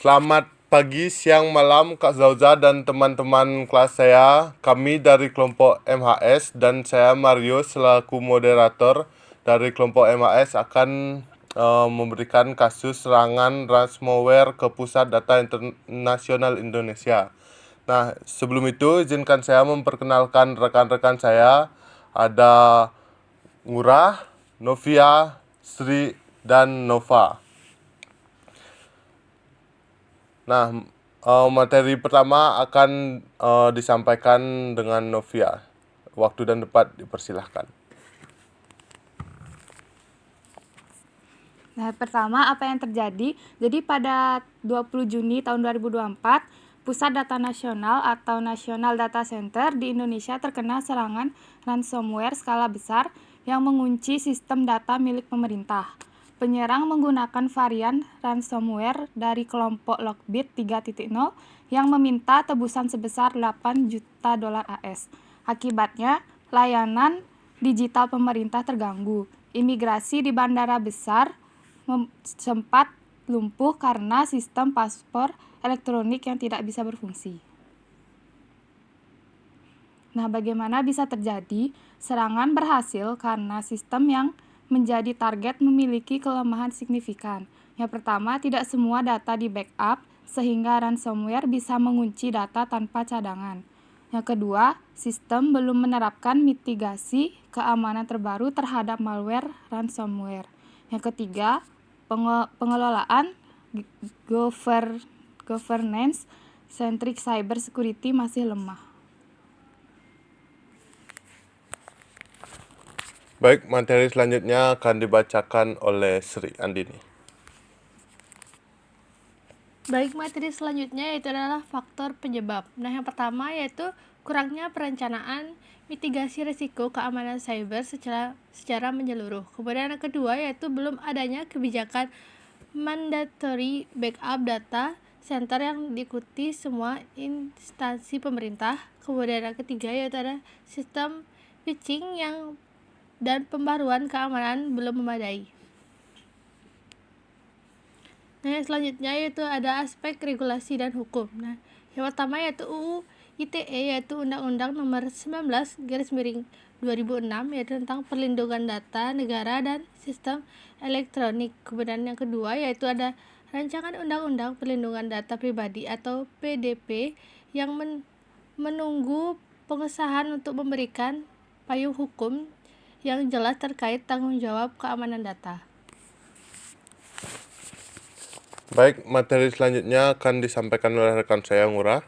Selamat pagi, siang, malam Kak Zauza dan teman-teman kelas saya. Kami dari kelompok MHS dan saya Mario selaku moderator dari kelompok MHS akan memberikan kasus serangan ransomware ke Pusat Data Internasional Indonesia. Nah, sebelum itu izinkan saya memperkenalkan rekan-rekan saya. Ada Ngurah, Novia, Sri, dan Nova. Nah, materi pertama akan disampaikan dengan Novia. Waktu dan tempat dipersilahkan. Nah, pertama apa yang terjadi? Jadi pada 20 Juni tahun 2024, Pusat Data Nasional atau National Data Center di Indonesia terkena serangan ransomware skala besar yang mengunci sistem data milik pemerintah. Penyerang menggunakan varian ransomware dari kelompok Lockbit 3.0 yang meminta tebusan sebesar 8 juta dolar AS. Akibatnya, layanan digital pemerintah terganggu. Imigrasi di bandara besar sempat lumpuh karena sistem paspor elektronik yang tidak bisa berfungsi. Nah, bagaimana bisa terjadi? Serangan berhasil karena sistem yang menjadi target memiliki kelemahan signifikan. Yang pertama, tidak semua data di backup sehingga ransomware bisa mengunci data tanpa cadangan. Yang kedua, sistem belum menerapkan mitigasi keamanan terbaru terhadap malware ransomware. Yang ketiga, pengelolaan governance centric cyber security masih lemah. Baik, materi selanjutnya akan dibacakan oleh Sri Andini. Baik, materi selanjutnya yaitu adalah faktor penyebab. Nah, yang pertama yaitu kurangnya perencanaan mitigasi risiko keamanan cyber secara menyeluruh. Kemudian yang kedua yaitu belum adanya kebijakan mandatory backup data center yang diikuti semua instansi pemerintah. Kemudian yang ketiga yaitu ada sistem patching dan pembaruan keamanan belum memadai. Nah, yang selanjutnya yaitu ada aspek regulasi dan hukum. Nah, yang pertama yaitu UU ITE yaitu Undang-Undang Nomor 19/2006 yaitu tentang perlindungan data negara dan sistem elektronik. Kemudian yang kedua yaitu ada Rancangan Undang-Undang Perlindungan Data Pribadi atau PDP yang menunggu pengesahan untuk memberikan payung hukum yang jelas terkait tanggung jawab keamanan data. Baik, materi selanjutnya akan disampaikan oleh rekan saya Ngurah.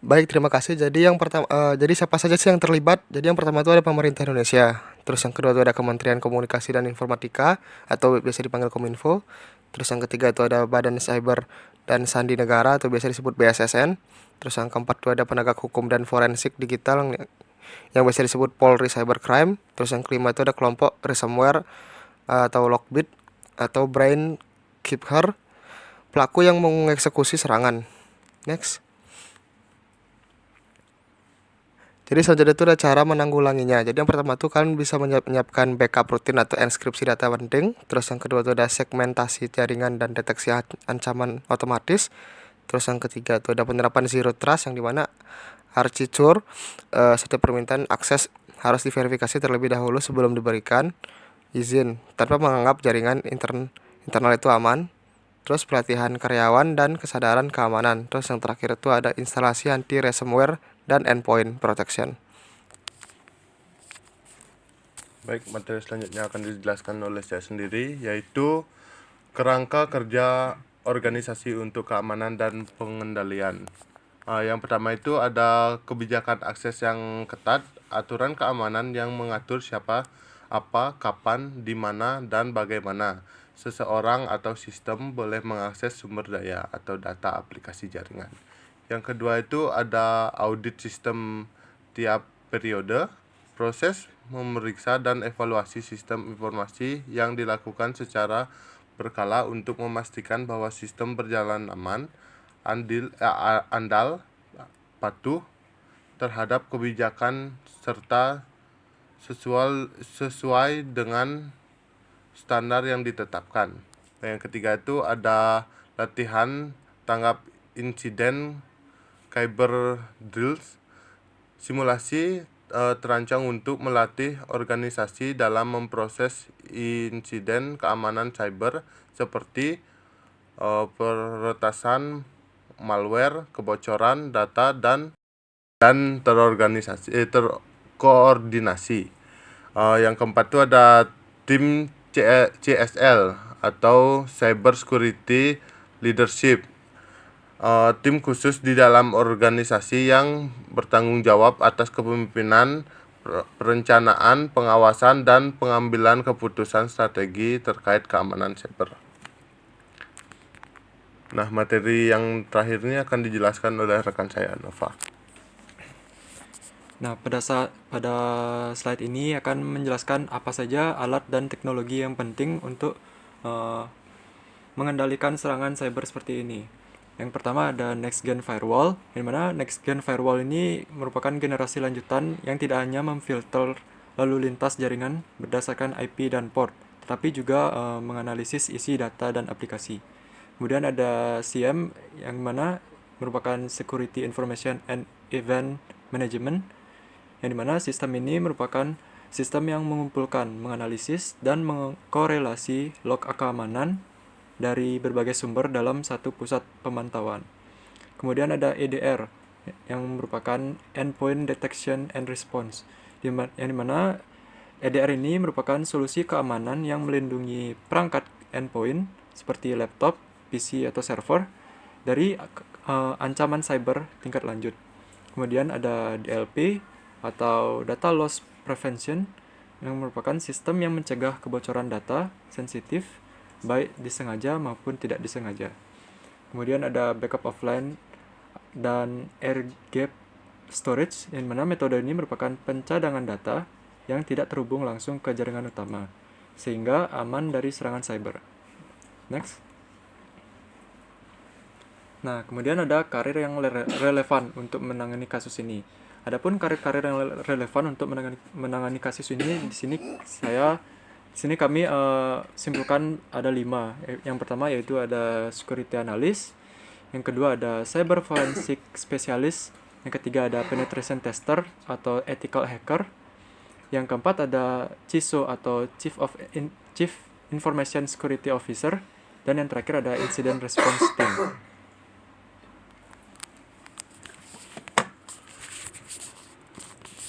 Baik, terima kasih. Jadi yang pertama, jadi siapa saja sih yang terlibat? Jadi yang pertama itu ada pemerintah Indonesia. Terus yang kedua itu ada Kementerian Komunikasi dan Informatika atau biasa dipanggil Kominfo. Terus yang ketiga itu ada Badan Cyber dan Sandi Negara atau biasa disebut BSSN. Terus yang keempat itu ada Penegak Hukum dan Forensik Digital yang biasa disebut Polri Cybercrime. Terus yang kelima itu ada kelompok ransomware atau Lockbit atau Brain Keeper, pelaku yang mengeksekusi serangan. Next. Jadi selanjutnya itu ada cara menanggulanginya. Jadi yang pertama tuh kalian bisa menyiapkan backup rutin atau enkripsi data penting. Terus yang kedua itu ada segmentasi jaringan dan deteksi ancaman otomatis. Terus yang ketiga itu ada penerapan zero trust yang dimana architecture setiap permintaan akses harus diverifikasi terlebih dahulu sebelum diberikan izin tanpa menganggap jaringan internal itu aman. Terus pelatihan karyawan dan kesadaran keamanan. Terus yang terakhir itu ada instalasi anti ransomware dan endpoint protection. Baik, materi selanjutnya akan dijelaskan oleh saya sendiri, yaitu kerangka kerja organisasi untuk keamanan dan pengendalian. Yang pertama itu ada kebijakan akses yang ketat, aturan keamanan yang mengatur siapa, apa, kapan, di mana, dan bagaimana seseorang atau sistem boleh mengakses sumber daya atau data aplikasi jaringan. Yang kedua itu ada audit sistem tiap periode, proses memeriksa dan evaluasi sistem informasi yang dilakukan secara berkala untuk memastikan bahwa sistem berjalan aman, andal, patuh terhadap kebijakan serta sesuai dengan standar yang ditetapkan. Dan yang ketiga itu ada latihan tanggap insiden cyber drills. Simulasi terancang untuk melatih organisasi dalam memproses insiden keamanan cyber seperti peretasan malware, kebocoran data dan terkoordinasi. Yang keempat itu ada tim CSL atau Cyber Security Leadership. Tim khusus di dalam organisasi yang bertanggung jawab atas kepemimpinan, perencanaan, pengawasan, dan pengambilan keputusan strategi terkait keamanan cyber. Nah, materi yang terakhir ini akan dijelaskan oleh rekan saya, Nova. Nah, pada slide ini akan menjelaskan apa saja alat dan teknologi yang penting untuk mengendalikan serangan cyber seperti ini. Yang pertama ada Next Gen Firewall, di mana Next Gen Firewall ini merupakan generasi lanjutan yang tidak hanya memfilter lalu lintas jaringan berdasarkan IP dan port, tetapi juga menganalisis isi data dan aplikasi. Kemudian ada SIEM, yang mana merupakan Security Information and Event Management, yang dimana sistem ini merupakan sistem yang mengumpulkan, menganalisis, dan mengkorelasi log keamanan dari berbagai sumber dalam satu pusat pemantauan. Kemudian ada EDR, yang merupakan Endpoint Detection and Response, yang dimana EDR ini merupakan solusi keamanan yang melindungi perangkat endpoint seperti laptop, PC, atau server dari ancaman cyber tingkat lanjut. Kemudian ada DLP atau Data Loss Prevention, yang merupakan sistem yang mencegah kebocoran data sensitif baik disengaja maupun tidak disengaja. Kemudian ada backup offline dan air gap storage, yang mana metode ini merupakan pencadangan data yang tidak terhubung langsung ke jaringan utama, sehingga aman dari serangan cyber. Next. Nah, kemudian ada karir yang relevan untuk menangani kasus ini. Adapun karir-karir yang relevan untuk menangani kasus ini, di sini kami simpulkan ada 5. Yang pertama yaitu ada security analyst, yang kedua ada cyber forensic specialist, yang ketiga ada penetration tester atau ethical hacker, yang keempat ada CISO atau Chief Information Security Officer, dan yang terakhir ada incident response team.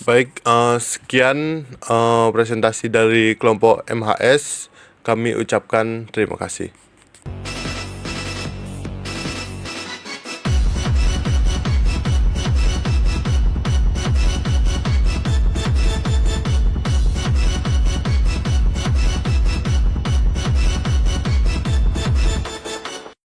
Baik, sekian presentasi dari kelompok MHS. Kami ucapkan terima kasih.